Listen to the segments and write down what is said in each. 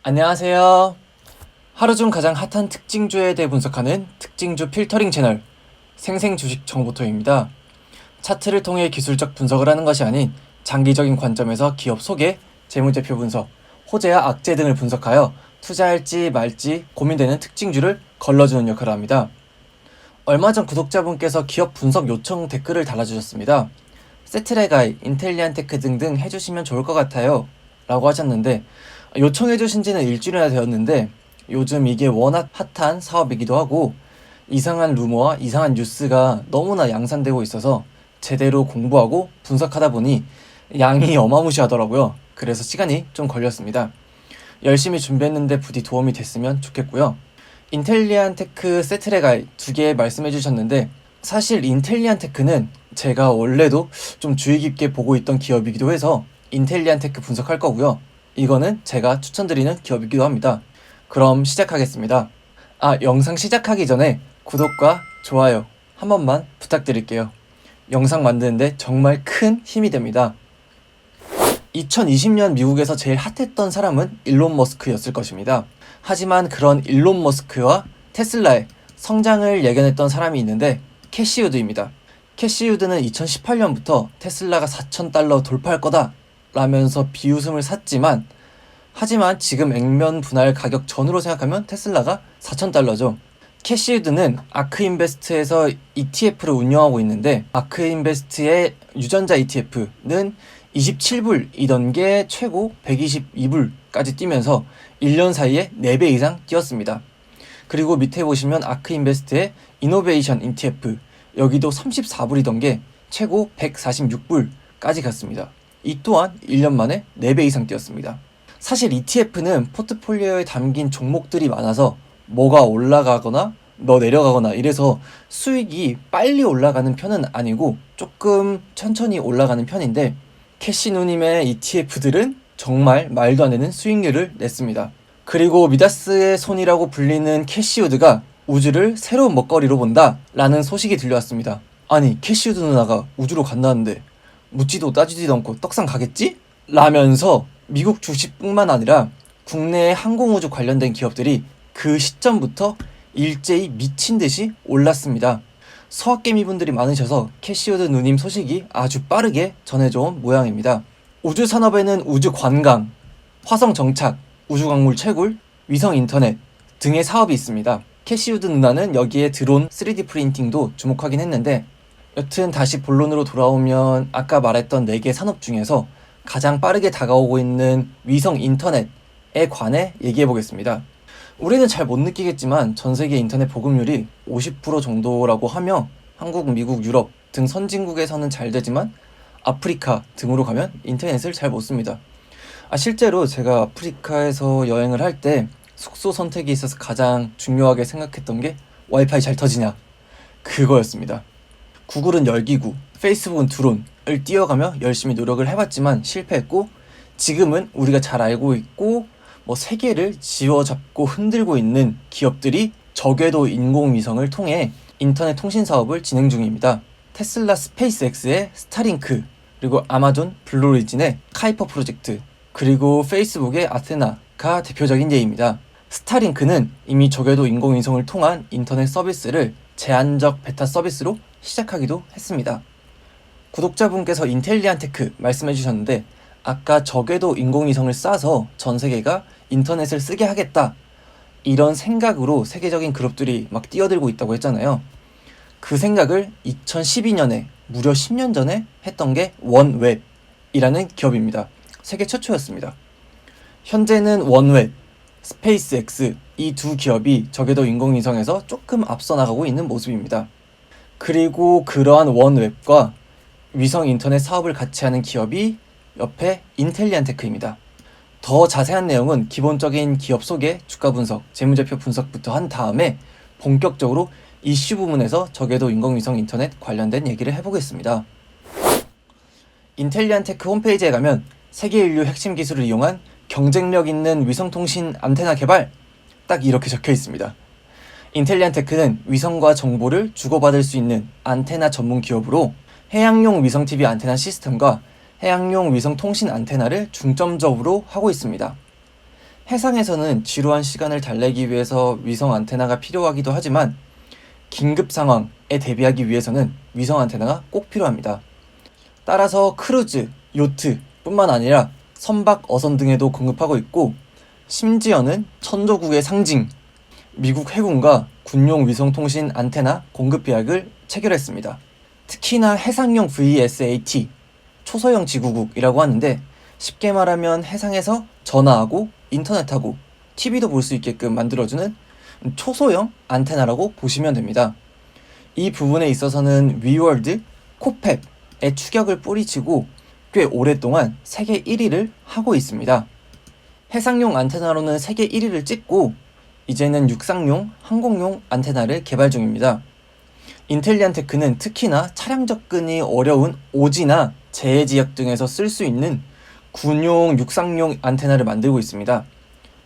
안녕하세요. 하루 중 가장 핫한 특징주에 대해 분석하는 특징주 필터링 채널 생생주식정보통입니다. 차트를 통해 기술적 분석을 하는 것이 아닌 장기적인 관점에서 기업 소개, 재무제표 분석, 호재와 악재 등을 분석하여 투자할지 말지 고민되는 특징주를 걸러주는 역할을 합니다. 얼마 전 구독자분께서 기업 분석 요청 댓글을 달아주셨습니다. 세트레가이, 인텔리안테크 등등 해주시면 좋을 것 같아요 라고 하셨는데, 요청해주신 지는 일주일이나 되었는데 요즘 이게 워낙 핫한 사업이기도 하고 이상한 루머와 이상한 뉴스가 너무나 양산되고 있어서 제대로 공부하고 분석하다 보니 양이 어마무시하더라고요. 그래서 시간이 좀 걸렸습니다. 열심히 준비했는데 부디 도움이 됐으면 좋겠고요. 인텔리안테크, 세트레가이 두 개 말씀해 주셨는데, 사실 인텔리안테크는 제가 원래도 좀 주의 깊게 보고 있던 기업이기도 해서 인텔리안테크 분석할 거고요. 이거는 제가 추천드리는 기업이기도 합니다. 그럼 시작하겠습니다. 영상 시작하기 전에 구독과 좋아요 한 번만 부탁드릴게요. 영상 만드는데 정말 큰 힘이 됩니다. 2020년 미국에서 제일 핫했던 사람은 일론 머스크였을 것입니다. 하지만 그런 일론 머스크와 테슬라의 성장을 예견했던 사람이 있는데 캐시 우드입니다. 캐시 우드는 2018년부터 테슬라가 4,000달러 돌파할 거다 라면서 비웃음을 샀지만, 하지만 지금 액면 분할 가격 전후로 생각하면 테슬라가 4,000달러죠. 캐시우드는 아크인베스트에서 ETF를 운영하고 있는데, 아크인베스트의 유전자 ETF는 27불이던 게 최고 122불까지 뛰면서 1년 사이에 4배 이상 뛰었습니다. 그리고 밑에 보시면 아크인베스트의 이노베이션 ETF, 여기도 34불이던 게 최고 146불까지 갔습니다. 이 또한 1년 만에 4배 이상 뛰었습니다. 사실 ETF는 포트폴리오에 담긴 종목들이 많아서 뭐가 올라가거나 내려가거나 이래서 수익이 빨리 올라가는 편은 아니고 조금 천천히 올라가는 편인데, 캐시누님의 ETF들은 정말 말도 안 되는 수익률을 냈습니다. 그리고 미다스의 손이라고 불리는 캐시우드가 우주를 새로운 먹거리로 본다 라는 소식이 들려왔습니다. 아니, 캐시우드 누나가 우주로 간다는데 묻지도 따지지도 않고 떡상 가겠지? 라면서 미국 주식뿐만 아니라 국내의 항공우주 관련된 기업들이 그 시점부터 일제히 미친 듯이 올랐습니다. 서학개미분들이 많으셔서 캐시우드 누님 소식이 아주 빠르게 전해져온 모양입니다. 우주 산업에는 우주 관광, 화성 정착, 우주 광물 채굴, 위성 인터넷 등의 사업이 있습니다. 캐시우드 누나는 여기에 드론 3D 프린팅도 주목하긴 했는데, 여튼 다시 본론으로 돌아오면 아까 말했던 4개 산업 중에서 가장 빠르게 다가오고 있는 위성 인터넷에 관해 얘기해 보겠습니다. 우리는 잘 못 느끼겠지만 전 세계 인터넷 보급률이 50% 정도라고 하며 한국, 미국, 유럽 등 선진국에서는 잘 되지만 아프리카 등으로 가면 인터넷을 잘 못 씁니다. 실제로 제가 아프리카에서 여행을 할 때 숙소 선택에 있어서 가장 중요하게 생각했던 게 와이파이 잘 터지냐, 그거였습니다. 구글은 열기구, 페이스북은 드론을 띄워가며 열심히 노력을 해봤지만 실패했고, 지금은 우리가 잘 알고 있고 세계를 쥐어잡고 흔들고 있는 기업들이 저궤도 인공위성을 통해 인터넷 통신 사업을 진행 중입니다. 테슬라 스페이스X의 스타링크, 그리고 아마존 블루오리진의 카이퍼 프로젝트, 그리고 페이스북의 아테나가 대표적인 예입니다. 스타링크는 이미 저궤도 인공위성을 통한 인터넷 서비스를 제한적 베타 서비스로 시작하기도 했습니다. 구독자분께서 인텔리안테크 말씀해 주셨는데, 아까 저궤도 인공위성을 쏴서 전 세계가 인터넷을 쓰게 하겠다 이런 생각으로 세계적인 그룹들이 막 뛰어들고 있다고 했잖아요. 그 생각을 2012년에 무려 10년 전에 했던 게 원웹이라는 기업입니다. 세계 최초였습니다. 현재는 원웹, 스페이스X 이 두 기업이 저궤도 인공위성에서 조금 앞서 나가고 있는 모습입니다. 그리고 그러한 원웹과 위성 인터넷 사업을 같이 하는 기업이 옆에 인텔리안테크입니다. 더 자세한 내용은 기본적인 기업 소개, 주가 분석, 재무제표 분석부터 한 다음에 본격적으로 이슈 부문에서 저궤도 인공위성 인터넷 관련된 얘기를 해보겠습니다. 인텔리안테크 홈페이지에 가면 세계 인류 핵심 기술을 이용한 경쟁력 있는 위성통신 안테나 개발, 딱 이렇게 적혀 있습니다. 인텔리안테크는 위성과 정보를 주고받을 수 있는 안테나 전문 기업으로 해양용 위성 TV 안테나 시스템과 해양용 위성 통신 안테나를 중점적으로 하고 있습니다. 해상에서는 지루한 시간을 달래기 위해서 위성 안테나가 필요하기도 하지만 긴급 상황에 대비하기 위해서는 위성 안테나가 꼭 필요합니다. 따라서 크루즈, 요트 뿐만 아니라 선박 어선 등에도 공급하고 있고, 심지어는 천조국의 상징 미국 해군과 군용 위성통신 안테나 공급 계약을 체결했습니다. 특히나 해상용 VSAT, 초소형 지구국이라고 하는데, 쉽게 말하면 해상에서 전화하고 인터넷하고 TV도 볼 수 있게끔 만들어주는 초소형 안테나라고 보시면 됩니다. 이 부분에 있어서는 위월드, 코펩의 추격을 뿌리치고 꽤 오랫동안 세계 1위를 하고 있습니다. 해상용 안테나로는 세계 1위를 찍고 이제는 육상용, 항공용 안테나를 개발 중입니다. 인텔리안테크는 특히나 차량 접근이 어려운 오지나 재해 지역 등에서 쓸 수 있는 군용, 육상용 안테나를 만들고 있습니다.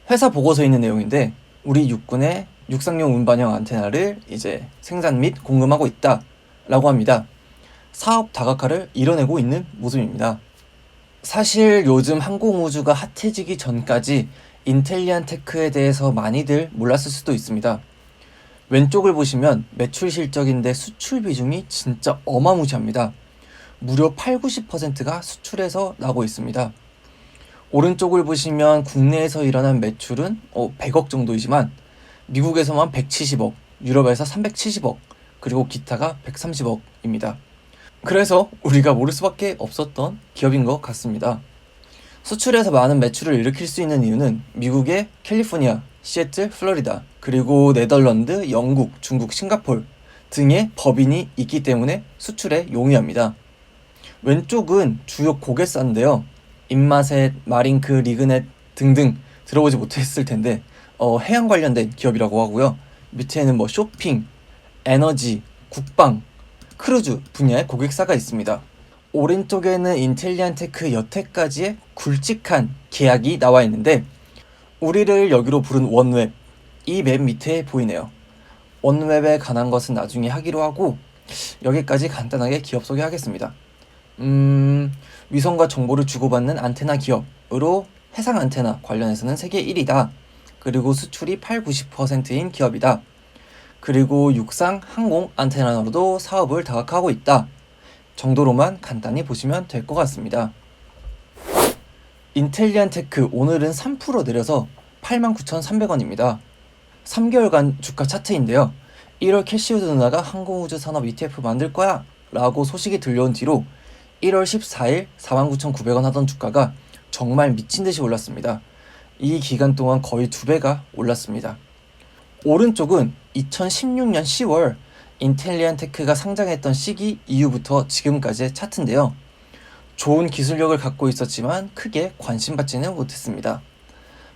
회사 보고서에 있는 내용인데, 우리 육군의 육상용 운반형 안테나를 이제 생산 및 공급하고 있다라고 합니다. 사업 다각화를 이뤄내고 있는 모습입니다. 사실 요즘 항공우주가 핫해지기 전까지 인텔리안테크에 대해서 많이들 몰랐을 수도 있습니다. 왼쪽을 보시면 매출 실적인데 수출 비중이 진짜 어마무시합니다. 무려 80~90%가 수출에서 나고 있습니다. 오른쪽을 보시면 국내에서 일어난 매출은 100억 정도이지만 미국에서만 170억, 유럽에서 370억, 그리고 기타가 130억입니다. 그래서 우리가 모를 수밖에 없었던 기업인 것 같습니다. 수출에서 많은 매출을 일으킬 수 있는 이유는 미국의 캘리포니아, 시애틀, 플로리다, 그리고 네덜란드, 영국, 중국, 싱가폴 등의 법인이 있기 때문에 수출에 용이합니다. 왼쪽은 주요 고객사인데요. 입마셋, 마링크, 리그넷 등등 들어보지 못했을 텐데 해양 관련된 기업이라고 하고요. 밑에는 쇼핑, 에너지, 국방, 크루즈 분야의 고객사가 있습니다. 오른쪽에는 인텔리안테크 여태까지의 굵직한 계약이 나와 있는데, 우리를 여기로 부른 원웹, 이 맵 밑에 보이네요. 원웹에 관한 것은 나중에 하기로 하고, 여기까지 간단하게 기업 소개하겠습니다. 위성과 정보를 주고받는 안테나 기업으로 해상 안테나 관련해서는 세계 1위다. 그리고 수출이 80~90%인 기업이다. 그리고 육상, 항공 안테나로도 사업을 다각화하고 있다 정도로만 간단히 보시면 될 것 같습니다. 인텔리안테크 오늘은 3% 내려서 89,300원입니다. 3개월간 주가 차트인데요. 1월 캐시우드 누나가 항공우주 산업 ETF 만들 거야 라고 소식이 들려온 뒤로 1월 14일 49,900원 하던 주가가 정말 미친듯이 올랐습니다. 이 기간 동안 거의 2배가 올랐습니다. 오른쪽은 2016년 10월 인텔리안테크가 상장했던 시기 이후부터 지금까지의 차트인데요. 좋은 기술력을 갖고 있었지만 크게 관심받지는 못했습니다.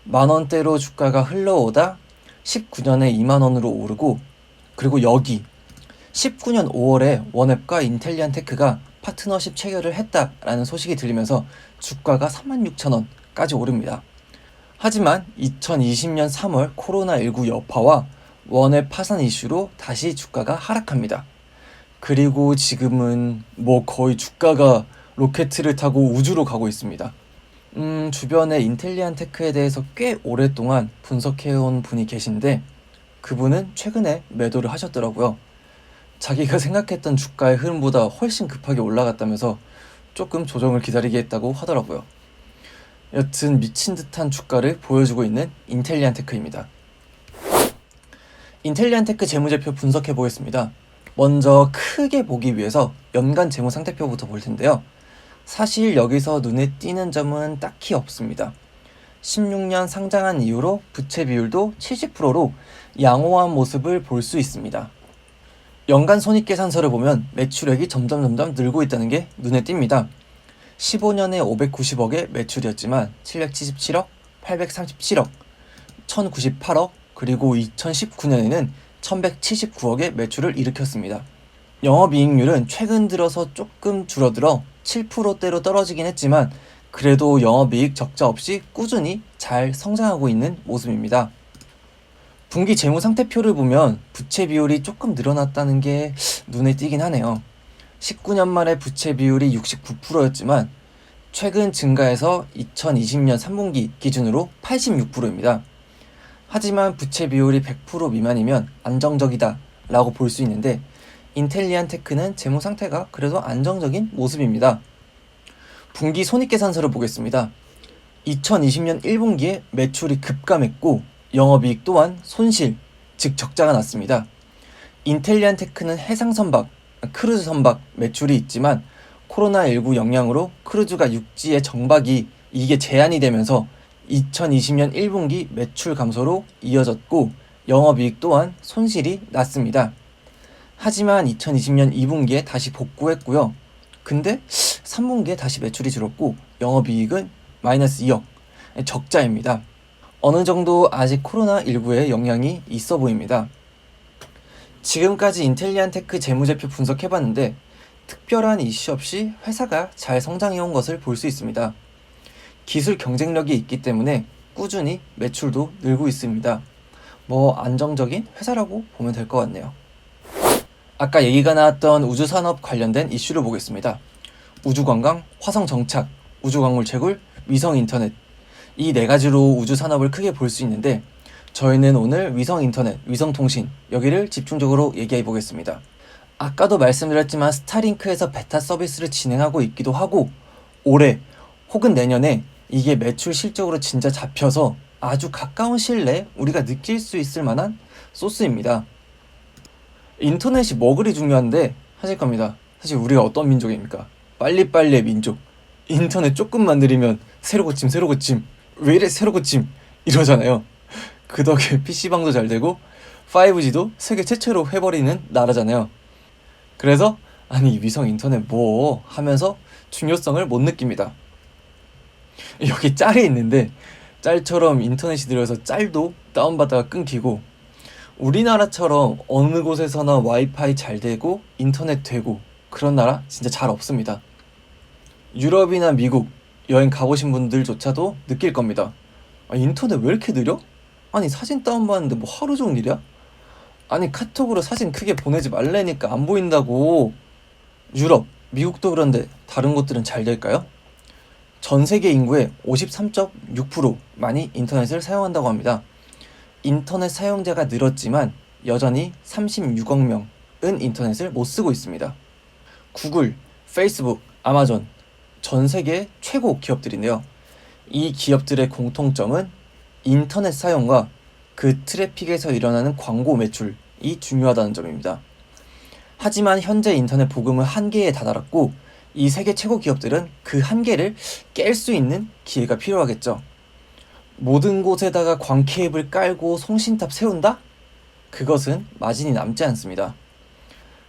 만원대로 주가가 흘러오다 19년에 2만원으로 오르고, 그리고 여기 19년 5월에 원앱과 인텔리안테크가 파트너십 체결을 했다라는 소식이 들리면서 주가가 36,000원까지 오릅니다. 하지만 2020년 3월 코로나19 여파와 원앱 파산 이슈로 다시 주가가 하락합니다. 그리고 지금은 거의 주가가 로켓을 타고 우주로 가고 있습니다. 주변에 인텔리안테크에 대해서 꽤 오랫동안 분석해온 분이 계신데, 그분은 최근에 매도를 하셨더라고요. 자기가 생각했던 주가의 흐름보다 훨씬 급하게 올라갔다면서 조금 조정을 기다리게 했다고 하더라고요. 여튼 미친 듯한 주가를 보여주고 있는 인텔리안테크입니다. 인텔리안테크 재무제표 분석해 보겠습니다. 먼저 크게 보기 위해서 연간 재무상태표부터 볼 텐데요. 사실 여기서 눈에 띄는 점은 딱히 없습니다. 16년 상장한 이후로 부채 비율도 70%로 양호한 모습을 볼 수 있습니다. 연간 손익계산서를 보면 매출액이 점점 늘고 있다는 게 눈에 띕니다. 15년에 590억의 매출이었지만 777억, 837억, 1098억, 그리고 2019년에는 1179억의 매출을 일으켰습니다. 영업이익률은 최근 들어서 조금 줄어들어 7%대로 떨어지긴 했지만 그래도 영업이익 적자 없이 꾸준히 잘 성장하고 있는 모습입니다. 분기 재무상태표를 보면 부채 비율이 조금 늘어났다는 게 눈에 띄긴 하네요. 19년 말에 부채 비율이 69%였지만 최근 증가해서 2020년 3분기 기준으로 86%입니다. 하지만 부채 비율이 100% 미만이면 안정적이다 라고 볼 수 있는데 인텔리안 테크는 재무 상태가 그래도 안정적인 모습입니다. 분기 손익계산서를 보겠습니다. 2020년 1분기에 매출이 급감했고 영업이익 또한 손실, 즉 적자가 났습니다. 인텔리안 테크는 해상 선박, 크루즈 선박 매출이 있지만 코로나19 영향으로 크루즈가 육지의 정박이 이게 제한이 되면서 2020년 1분기 매출 감소로 이어졌고 영업이익 또한 손실이 났습니다. 하지만 2020년 2분기에 다시 복구했고요. 근데 3분기에 다시 매출이 줄었고 영업이익은 마이너스 2억, 적자입니다. 어느 정도 아직 코로나19의 영향이 있어 보입니다. 지금까지 인텔리안 테크 재무제표 분석해봤는데 특별한 이슈 없이 회사가 잘 성장해온 것을 볼 수 있습니다. 기술 경쟁력이 있기 때문에 꾸준히 매출도 늘고 있습니다. 안정적인 회사라고 보면 될 것 같네요. 아까 얘기가 나왔던 우주산업 관련된 이슈를 보겠습니다. 우주관광, 화성정착, 우주광물 채굴, 위성인터넷 이 네 가지로 우주산업을 크게 볼 수 있는데 저희는 오늘 위성인터넷, 위성통신 여기를 집중적으로 얘기해 보겠습니다. 아까도 말씀드렸지만 스타링크에서 베타 서비스를 진행하고 있기도 하고 올해 혹은 내년에 이게 매출 실적으로 진짜 잡혀서 아주 가까운 시일 내에 우리가 느낄 수 있을 만한 소스입니다. 인터넷이 뭐 그리 중요한데 하실 겁니다. 사실 우리가 어떤 민족입니까? 빨리빨리의 민족. 인터넷 조금만 느리면 새로 고침 왜 이래 새로 고침 이러잖아요. 그 덕에 PC방도 잘 되고 5G도 세계 최초로 해버리는 나라잖아요. 그래서 아니 위성 인터넷 뭐 하면서 중요성을 못 느낍니다. 여기 짤이 있는데 짤처럼 인터넷이 느려서 짤도 다운받다가 끊기고 우리나라처럼 어느 곳에서나 와이파이 잘 되고 인터넷 되고 그런 나라 진짜 잘 없습니다. 유럽이나 미국 여행 가보신 분들조차도 느낄 겁니다. 인터넷 왜 이렇게 느려? 아니 사진 다운받는데 뭐 하루 종일이야? 아니 카톡으로 사진 크게 보내지 말라니까 안 보인다고. 유럽, 미국도 그런데 다른 곳들은 잘 될까요? 전 세계 인구의 53.6%만이 인터넷을 사용한다고 합니다. 인터넷 사용자가 늘었지만 여전히 36억 명은 인터넷을 못 쓰고 있습니다. 구글, 페이스북, 아마존 전 세계 최고 기업들인데요. 이 기업들의 공통점은 인터넷 사용과 그 트래픽에서 일어나는 광고 매출이 중요하다는 점입니다. 하지만 현재 인터넷 보급은 한계에 다다랐고 이 세계 최고 기업들은 그 한계를 깰 수 있는 기회가 필요하겠죠. 모든 곳에다가 광 케이블 깔고 송신탑 세운다? 그것은 마진이 남지 않습니다.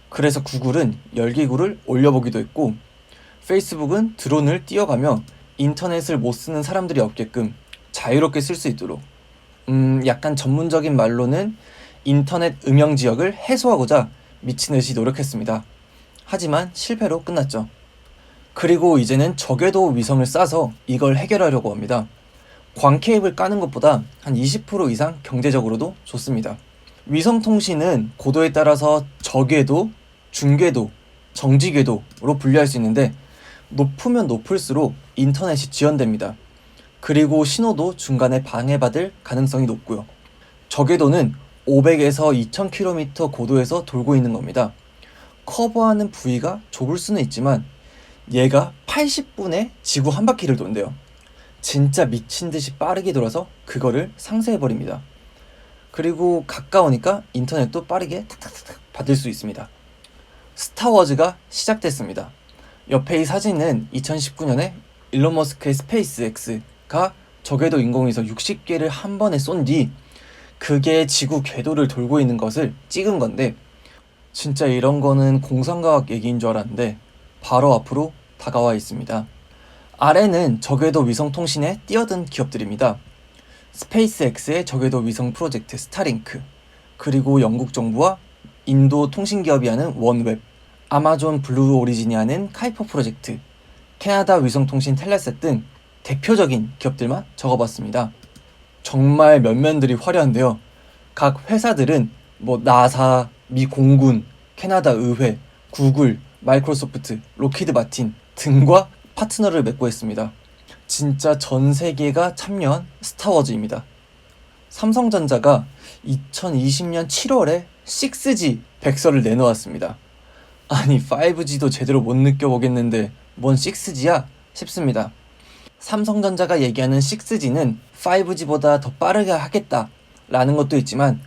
그래서 구글은 열기구를 올려보기도 했고 페이스북은 드론을 띄워가며 인터넷을 못 쓰는 사람들이 없게끔 자유롭게 쓸 수 있도록 약간 전문적인 말로는 인터넷 음영 지역을 해소하고자 미친듯이 노력했습니다. 하지만 실패로 끝났죠. 그리고 이제는 저궤도 위성을 쏴서 이걸 해결하려고 합니다. 광 케이블 까는 것보다 한 20% 이상 경제적으로도 좋습니다. 위성통신은 고도에 따라서 저궤도, 중궤도, 정지궤도로 분류할 수 있는데 높으면 높을수록 인터넷이 지연됩니다. 그리고 신호도 중간에 방해받을 가능성이 높고요. 저궤도는 500에서 2000km 고도에서 돌고 있는 겁니다. 커버하는 부위가 좁을 수는 있지만 얘가 80분에 지구 한 바퀴를 돈대요. 진짜 미친듯이 빠르게 돌아서 그거를 상쇄해버립니다. 그리고 가까우니까 인터넷도 빠르게 탁탁탁 받을 수 있습니다. 스타워즈가 시작됐습니다. 옆에 이 사진은 2019년에 일론 머스크의 스페이스X가 저궤도 인공위성 60개를 한 번에 쏜 뒤 그게 지구 궤도를 돌고 있는 것을 찍은 건데 진짜 이런 거는 공상과학 얘기인 줄 알았는데 바로 앞으로 다가와 있습니다. 아래는 저궤도 위성 통신에 뛰어든 기업들입니다. 스페이스X의 저궤도 위성 프로젝트 스타링크, 그리고 영국 정부와 인도 통신기업이 하는 원웹, 아마존 블루 오리진이 하는 카이퍼 프로젝트, 캐나다 위성통신 텔레셋 등 대표적인 기업들만 적어봤습니다. 정말 면면들이 화려한데요. 각 회사들은 나사, 미 공군, 캐나다 의회, 구글, 마이크로소프트, 로키드 마틴 등과 파트너를 맺고 있습니다. 진짜 전 세계가 참여한 스타워즈입니다. 삼성전자가 2020년 7월에 6G 백서를 내놓았습니다. 아니 5G도 제대로 못 느껴보겠는데 뭔 6G야? 싶습니다. 삼성전자가 얘기하는 6G는 5G보다 더 빠르게 하겠다 라는 것도 있지만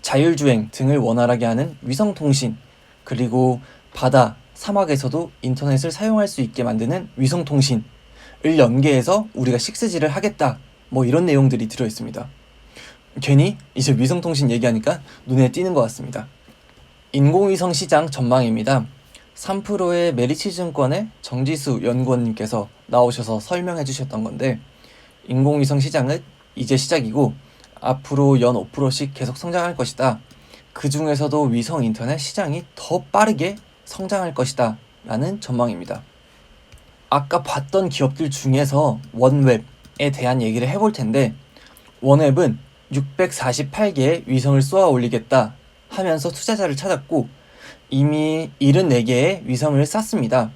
자율주행 등을 원활하게 하는 위성통신, 그리고 바다, 사막에서도 인터넷을 사용할 수 있게 만드는 위성통신을 연계해서 우리가 6G를 하겠다, 뭐 이런 내용들이 들어있습니다. 괜히 이제 위성통신 얘기하니까 눈에 띄는 것 같습니다. 인공위성 시장 전망입니다. 3프로의 메리츠증권의 정지수 연구원님께서 나오셔서 설명해 주셨던 건데, 인공위성 시장은 이제 시작이고 앞으로 연 5%씩 계속 성장할 것이다. 그 중에서도 위성 인터넷 시장이 더 빠르게 성장할 것이다 라는 전망입니다. 아까 봤던 기업들 중에서 원웹에 대한 얘기를 해볼 텐데, 원웹은 648개의 위성을 쏘아 올리겠다 하면서 투자자를 찾았고 이미 74개의 위성을 쐈습니다.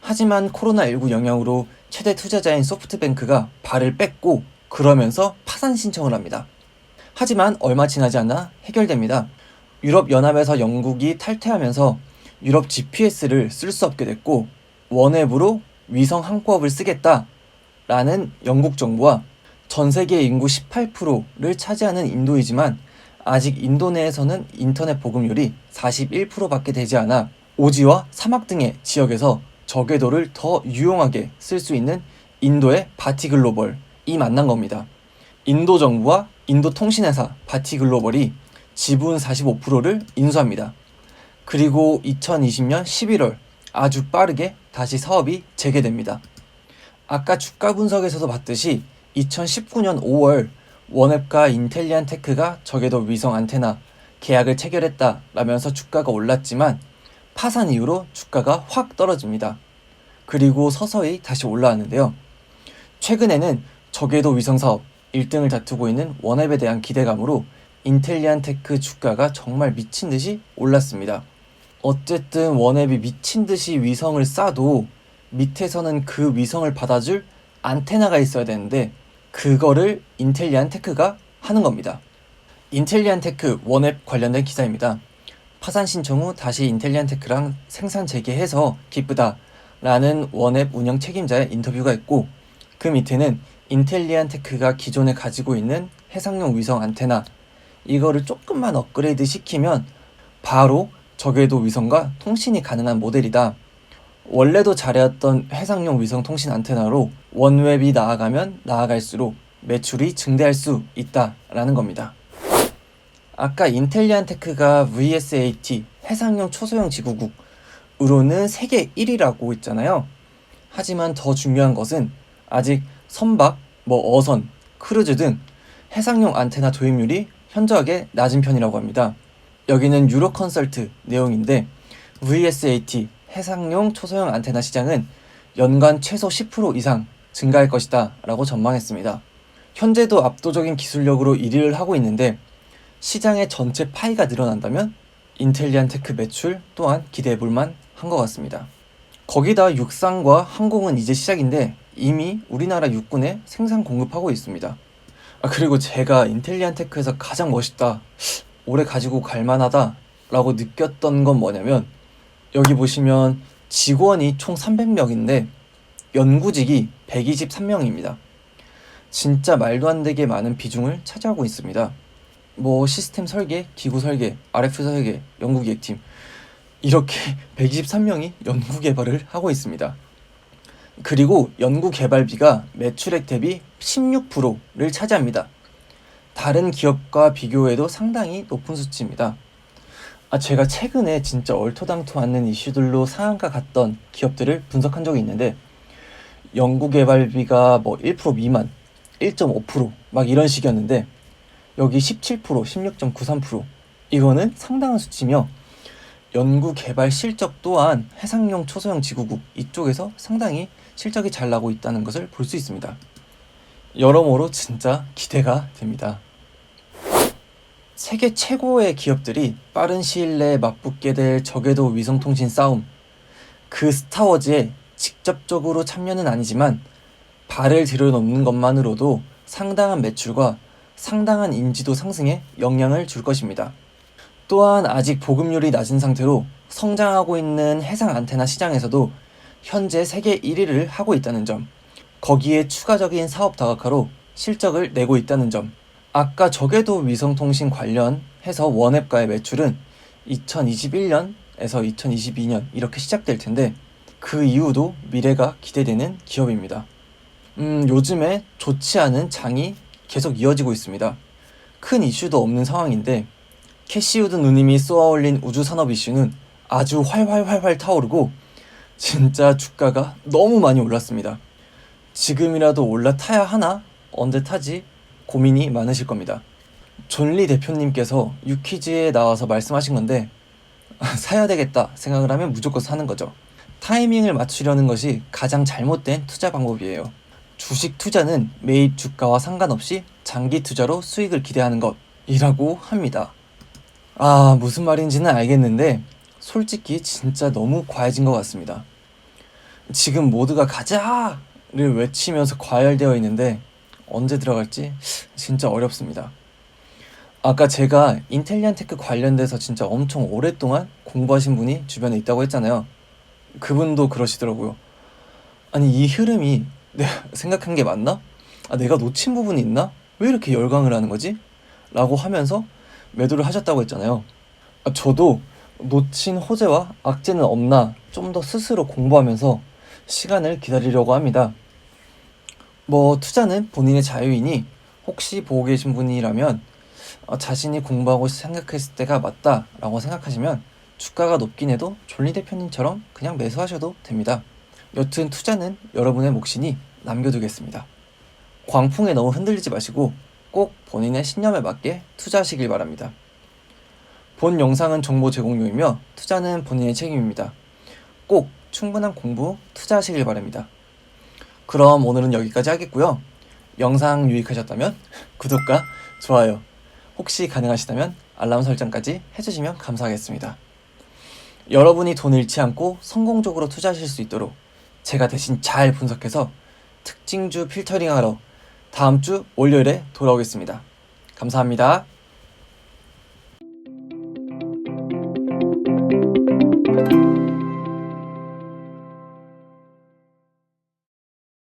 하지만 코로나19 영향으로 최대 투자자인 소프트뱅크가 발을 뺐고 그러면서 파산 신청을 합니다. 하지만 얼마 지나지 않아 해결됩니다. 유럽연합에서 영국이 탈퇴하면서 유럽 GPS를 쓸 수 없게 됐고 원웹으로 위성 항법을 쓰겠다라는 영국 정부와 전 세계 인구 18%를 차지하는 인도이지만 아직 인도 내에서는 인터넷 보급률이 41%밖에 되지 않아 오지와 사막 등의 지역에서 저궤도를 더 유용하게 쓸 수 있는 인도의 바티글로벌이 만난 겁니다. 인도 정부와 인도 통신회사 바티글로벌이 지분 45%를 인수합니다. 그리고 2020년 11월 아주 빠르게 다시 사업이 재개됩니다. 아까 주가 분석에서도 봤듯이 2019년 5월 원웹과 인텔리안테크가 저궤도 위성 안테나 계약을 체결했다라면서 주가가 올랐지만 파산 이후로 주가가 확 떨어집니다. 그리고 서서히 다시 올라왔는데요. 최근에는 저궤도 위성 사업 1등을 다투고 있는 원웹에 대한 기대감으로 인텔리안테크 주가가 정말 미친 듯이 올랐습니다. 어쨌든 원웹이 미친 듯이 위성을 쏴도 밑에서는 그 위성을 받아줄 안테나가 있어야 되는데 그거를 인텔리안테크가 하는 겁니다. 인텔리안테크 원웹 관련된 기사입니다. 파산 신청 후 다시 인텔리안테크랑 생산 재개해서 기쁘다 라는 원웹 운영 책임자의 인터뷰가 있고, 그 밑에는 인텔리안테크가 기존에 가지고 있는 해상용 위성 안테나 이거를 조금만 업그레이드 시키면 바로 저궤도 위성과 통신이 가능한 모델이다. 원래도 잘해왔던 해상용 위성 통신 안테나로 원웹이 나아가면 나아갈수록 매출이 증대할 수 있다라는 겁니다. 아까 인텔리안테크가 VSAT 해상용 초소형 지구국으로는 세계 1위라고 했잖아요. 하지만 더 중요한 것은 아직 선박, 어선, 크루즈 등 해상용 안테나 도입률이 현저하게 낮은 편이라고 합니다. 여기는 유로컨설트 내용인데 VSAT 해상용 초소형 안테나 시장은 연간 최소 10% 이상 증가할 것이다 라고 전망했습니다. 현재도 압도적인 기술력으로 1위를 하고 있는데 시장의 전체 파이가 늘어난다면 인텔리안테크 매출 또한 기대해볼만 한 것 같습니다. 거기다 육상과 항공은 이제 시작인데 이미 우리나라 육군에 생산 공급하고 있습니다. 그리고 제가 인텔리안테크에서 가장 멋있다, 오래 가지고 갈만하다 라고 느꼈던 건 뭐냐면, 여기 보시면 직원이 총 300명인데 연구직이 123명입니다. 진짜 말도 안 되게 많은 비중을 차지하고 있습니다. 시스템 설계, 기구 설계, RF 설계, 연구기획팀 이렇게 123명이 연구 개발을 하고 있습니다. 그리고 연구 개발비가 매출액 대비 16%를 차지합니다. 다른 기업과 비교해도 상당히 높은 수치입니다. 제가 최근에 진짜 얼토당토 않는 이슈들로 상한가 갔던 기업들을 분석한 적이 있는데 연구개발비가 1% 미만, 1.5% 막 이런 식이었는데 여기 17%, 16.93% 이거는 상당한 수치며 연구개발 실적 또한 해상용 초소형 지구국 이쪽에서 상당히 실적이 잘 나고 있다는 것을 볼 수 있습니다. 여러모로 진짜 기대가 됩니다. 세계 최고의 기업들이 빠른 시일 내에 맞붙게 될 저궤도 위성통신 싸움, 그 스타워즈에 직접적으로 참여는 아니지만 발을 들여놓는 것만으로도 상당한 매출과 상당한 인지도 상승에 영향을 줄 것입니다. 또한 아직 보급률이 낮은 상태로 성장하고 있는 해상 안테나 시장에서도 현재 세계 1위를 하고 있다는 점, 거기에 추가적인 사업 다각화로 실적을 내고 있다는 점, 아까 저궤도 위성통신 관련해서 원앱과의 매출은 2021년에서 2022년 이렇게 시작될 텐데 그 이후도 미래가 기대되는 기업입니다. 요즘에 좋지 않은 장이 계속 이어지고 있습니다. 큰 이슈도 없는 상황인데 캐시우드 누님이 쏘아올린 우주산업 이슈는 아주 활활 타오르고 진짜 주가가 너무 많이 올랐습니다. 지금이라도 올라타야 하나? 언제 타지? 고민이 많으실 겁니다. 존리 대표님께서 유퀴즈에 나와서 말씀하신 건데 사야 되겠다 생각을 하면 무조건 사는 거죠. 타이밍을 맞추려는 것이 가장 잘못된 투자 방법이에요. 주식 투자는 매입 주가와 상관없이 장기 투자로 수익을 기대하는 것이라고 합니다. 무슨 말인지는 알겠는데 솔직히 진짜 너무 과해진 것 같습니다. 지금 모두가 가자를 외치면서 과열되어 있는데 언제 들어갈지 진짜 어렵습니다. 아까 제가 인텔리안 테크 관련돼서 진짜 엄청 오랫동안 공부하신 분이 주변에 있다고 했잖아요. 그분도 그러시더라고요. 아니 이 흐름이 내가 생각한 게 맞나? 내가 놓친 부분이 있나? 왜 이렇게 열광을 하는 거지? 라고 하면서 매도를 하셨다고 했잖아요. 저도 놓친 호재와 악재는 없나 좀 더 스스로 공부하면서 시간을 기다리려고 합니다. 투자는 본인의 자유이니 혹시 보고 계신 분이라면 자신이 공부하고 생각했을 때가 맞다라고 생각하시면 주가가 높긴 해도 존리 대표님처럼 그냥 매수하셔도 됩니다. 여튼 투자는 여러분의 몫이니 남겨두겠습니다. 광풍에 너무 흔들리지 마시고 꼭 본인의 신념에 맞게 투자하시길 바랍니다. 본 영상은 정보 제공용이며 투자는 본인의 책임입니다. 꼭 충분한 공부, 투자하시길 바랍니다. 그럼 오늘은 여기까지 하겠고요. 영상 유익하셨다면 구독과 좋아요, 혹시 가능하시다면 알람 설정까지 해주시면 감사하겠습니다. 여러분이 돈 잃지 않고 성공적으로 투자하실 수 있도록 제가 대신 잘 분석해서 특징주 필터링하러 다음 주 월요일에 돌아오겠습니다. 감사합니다.